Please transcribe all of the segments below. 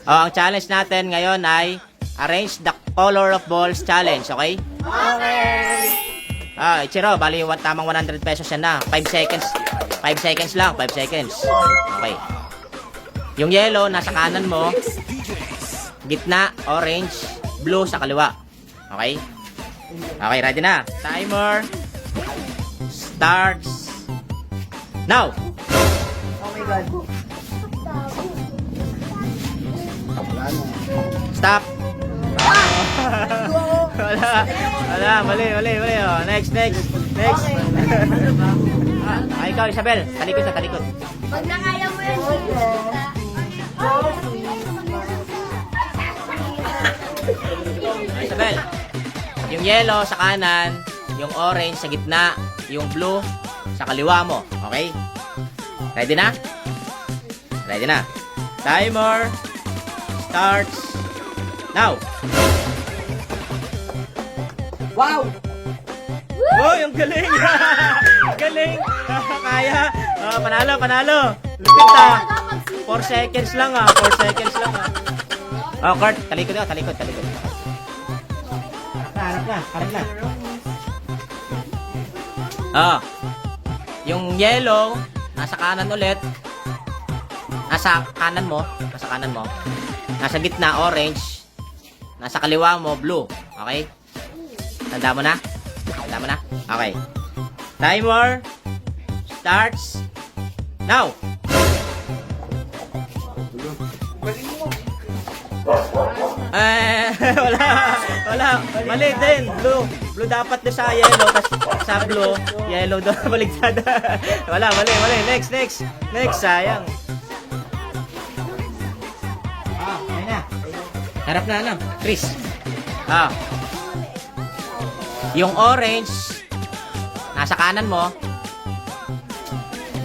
Ang challenge natin ngayon ay arrange the color of balls challenge, okay? Okay. Ichiro, bali yung tamang 100 pesos yan na. 5 seconds. 5 seconds lang, 5 seconds. Okay. Yung yellow, nasa kanan mo. Gitna, orange, blue sa kaliwa. Okay? Okay, ready na. Timer starts now. Oh my God. Stop. Wala, mali. Oh. Next. Ikaw, Isabel. Talikod. Pag nakaya mo yan, Isabel. Yung yellow sa kanan, yung orange sa gitna, yung blue sa kaliwa mo. Okay? Ready na? Ready na. Timer starts now. Wow! Oh, yung galing! Galing! Kaya! Panalo! Lupit 4 seconds lang 4 seconds lang Kurt, talikod. Harap na. Yung yellow, nasa kanan ulit. Nasa kanan mo. Nasa gitna, orange. Nasa kaliwa mo, blue. Okay? Tanda mo na? Okay. Timer starts now. Wala. Mali din. Blue dapat doon sa yellow. Tapos sa blue, yellow doon. Baligtad. Wala. Mali. Next. Sayang. Ayun na. Harap na, Chris. Yung orange, nasa kanan mo.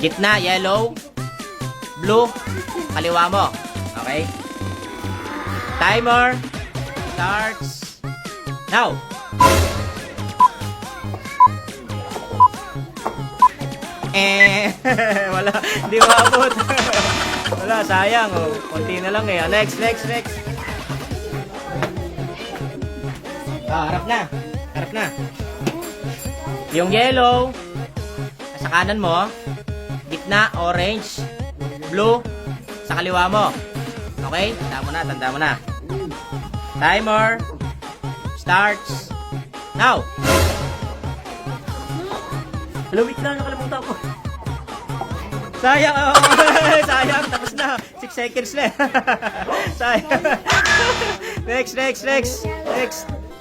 Gitna, yellow. Blue, kaliwa mo. Okay? Timer starts now. Wala. Hindi maabot. Wala, sayang. Konti na lang Next. Harap na. Yung yellow, nasa kanan mo. Gitna, orange. Blue, sa kaliwa mo. Okay? Tanda mo na. Timer starts now. Hello, wait lang. Nakalimutan ko. Sayang. Sayang. Tapos na. 6 seconds na. Sayang. Next.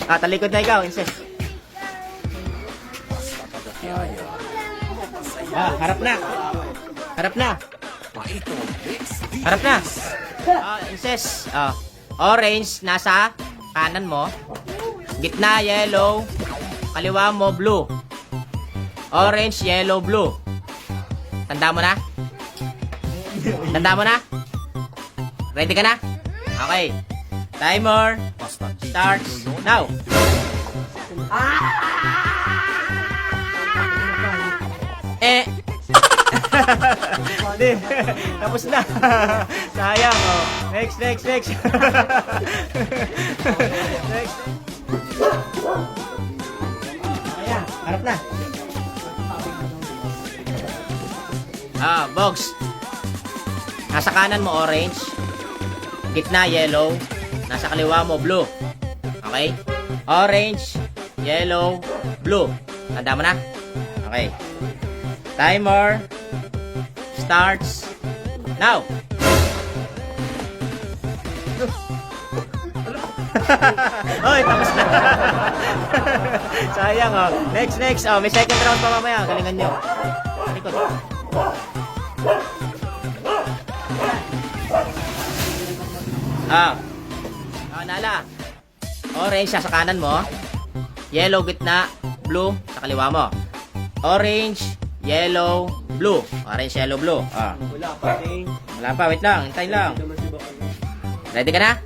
Talikod na ikaw. Insist. Harap na. Insist. Orange, nasa kanan mo. Gitna, yellow. Kaliwa mo, blue. Orange, yellow, blue. Tanda mo na? Ready ka na? Okay. Timer starts now. Hindi. Tapos na. Sayang. Next. Next. Ayan. Harap na. Box. Nasa kanan mo orange. Gitna yellow. Nasa kaliwa mo blue. Okay? Orange, yellow, blue. Tanda mo na? Okay. Timer starts now. Oy, tapos na. Sayang Next. May second round pa mamaya. Galingan nyo. Likod. Nala. Orange sa kanan mo. Yellow gitna, blue sa kaliwa mo. Orange, yellow, blue. Orange, yellow, blue. Wala pa, wait lang. Hintayin lang. Ready ka na?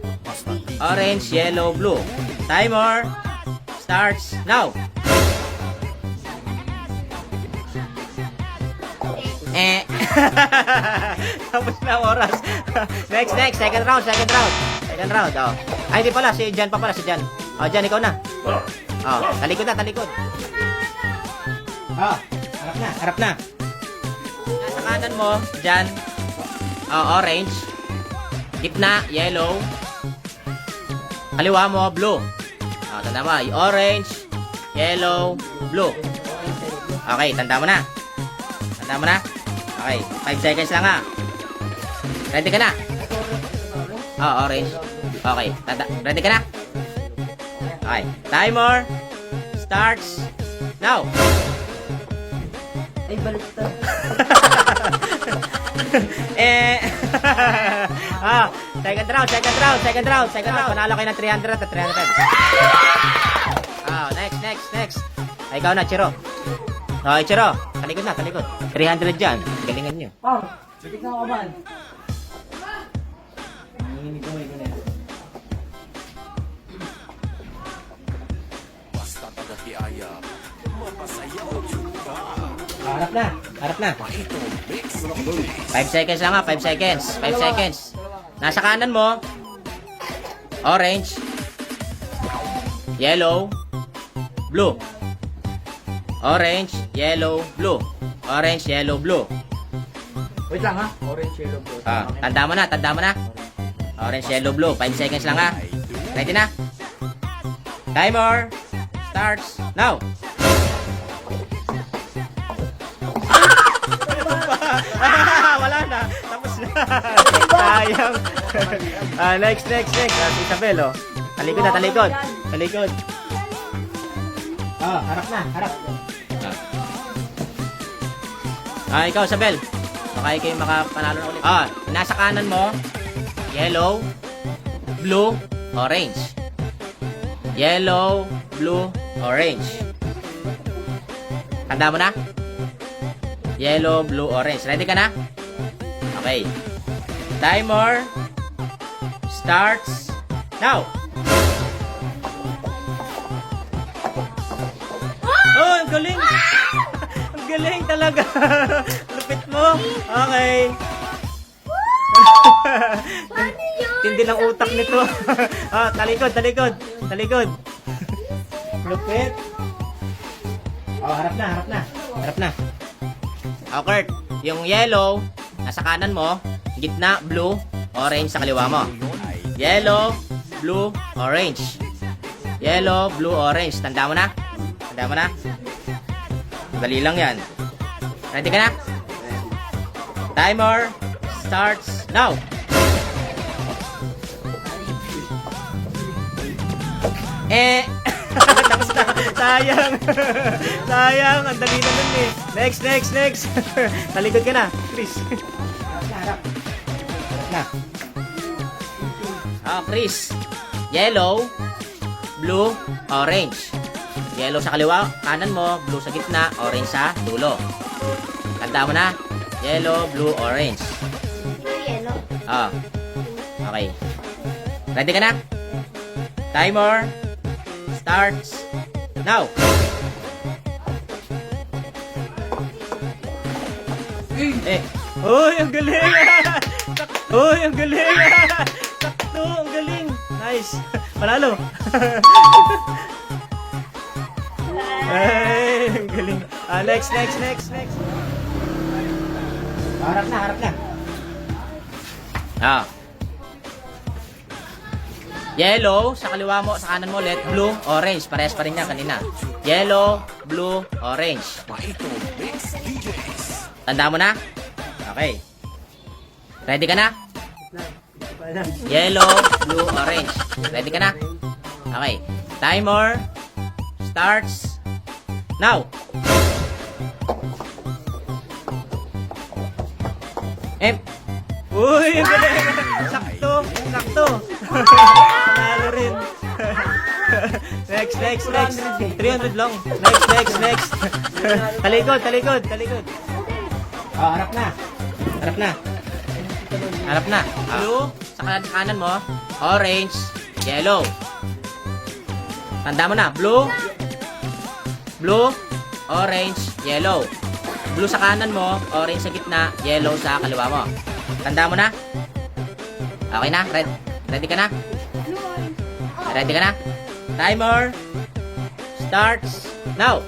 Orange, yellow, blue. Timer starts now. Tapos na ang oras. Next. Second round. Oh. Ay, di pala. Si Jan pa pala. Si Jan. Oh, Jan, ikaw na. Oh, talikod. Oh, harap na. Nasa kanan mo, Jan. Oh, orange. Gitna, yellow. Kaliwa mo, blue. Oh, tanda mo. Orange, yellow, blue. Okay, tanda mo na. Okay, 5 seconds lang ha. Ready ka na? Oh, orange. Okay, ready ka na? Okay, timer starts now. Ay, baliktad. Second round. Panalo kayo ng 300 at 300. Next. Ay, ikaw na, Chiro. Okay, Chiro. Talikod. 300 dyan. Galingan nyo. Oh, tignan ko ba? Harap na. 5 seconds lang ha, 5 seconds. Nasa kanan mo, orange, yellow, blue. Orange, yellow, blue. Wait lang ha. Orange, yellow, blue. Tanda mo na. Orange, yellow, blue. 5 seconds lang ha. Ready na? Timer starts now. Wala na. Tapos na. Sayang. Next. Si Isabel, oh. Talikod. Harap na. Ikaw, Isabel. Baka kayo makapanalo na ulit. Nasa kanan mo, yellow, blue, orange. Yellow, blue, orange. Tanda mo na? Yellow, blue, orange. Ready ka na? Okay. Timer starts now. Oh, ang galing! Ang galing talaga! Lupit mo! Okay. Tindi ng utak nito. Talikod. Lupit. Harap na. Kurt, yung yellow, nasa kanan mo, gitna, blue, orange sa kaliwa mo. Yellow, blue, orange. Tanda mo na? Dali lang yan. Ready ka na? Timer starts now. Tapos na. Sayang. Ang dali na nun eh. Next. Talikod ka na, Chris. Harap na. Chris. Yellow, blue, orange. Yellow sa kaliwa, kanan mo, blue sa gitna, orange sa dulo. Tanda mo na? Yellow, blue, orange. Yellow. Okay. Ready ka na? Timer starts now. Uy, ang galing! Sakto, ang galing! Nice! Panalo! Ay, ang galing! Next! Harap na! Yellow, sa kaliwa mo, sa kanan mo, blue, orange. Parehas pa rin yan kanina. Yellow, blue, orange. Tanda mo na? Okay. Ready ka na? Yellow, blue, orange. Ready ka na? Okay. Timer starts now. Uy, ang galing! Sakto! Panalo rin. Next. 300 lang. Next. Talikod. Harap na. Blue, sa kanan mo. Orange, yellow. Tanda mo na. Blue, orange, yellow. Blue sa kanan mo, orange sa gitna, yellow sa kaliwa mo. Tanda mo na? Okay na? Ready ka na? Ready ka na? Timer starts now.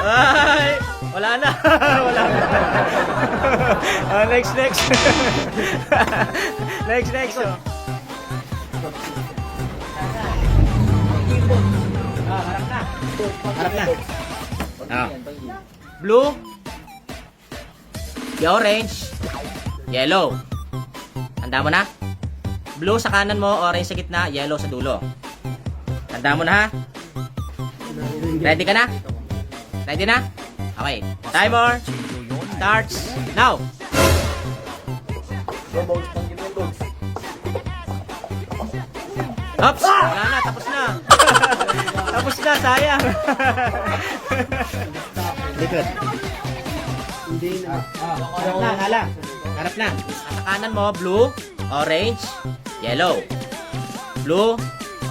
Ay! Wala na. Wala na. Next. next. Oh. Harap na. Harap na. Blue. Orange. Yellow. Tanda mo na? Blue sa kanan mo, orange sa gitna, yellow sa dulo. Tanda mo na ha? Ready ka na? Ready na? Okay. Timer starts now. Oops! Wala na, tapos na. Tapos na, sayang. Likod. Harap na, hala. Harap na. Sa kanan mo, blue, orange, yellow. Blue,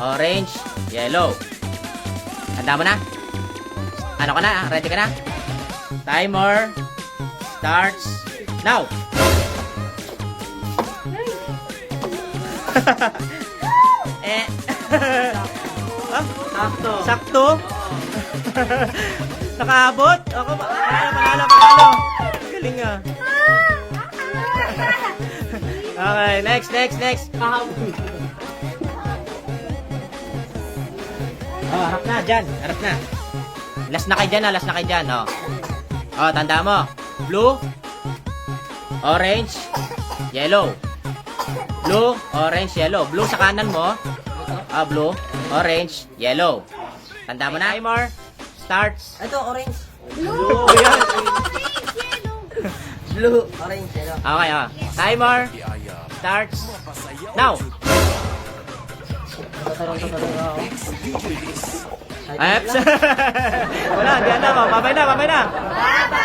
orange, yellow. Tanda mo na? Ano ka na? Ready ka na? Timer starts now. Sakto. Sakto. Nakaabot. Ako, panalo. Galing ah. Okay, next. Oh, harap na, dyan. Harap na. Last na kayo dyan, oh. Oh, tanda mo. Blue, orange, yellow. Blue, orange, yellow. Blue sa kanan mo. Blue, orange, yellow. Tanda mo na. Timer starts. Ito, orange. Blue, yan. Blue, orange, yellow. Okay, oh. Timer starts now. Tatarong ako. Ay, wala, diyan na, oh. Babay na. Bye-bye!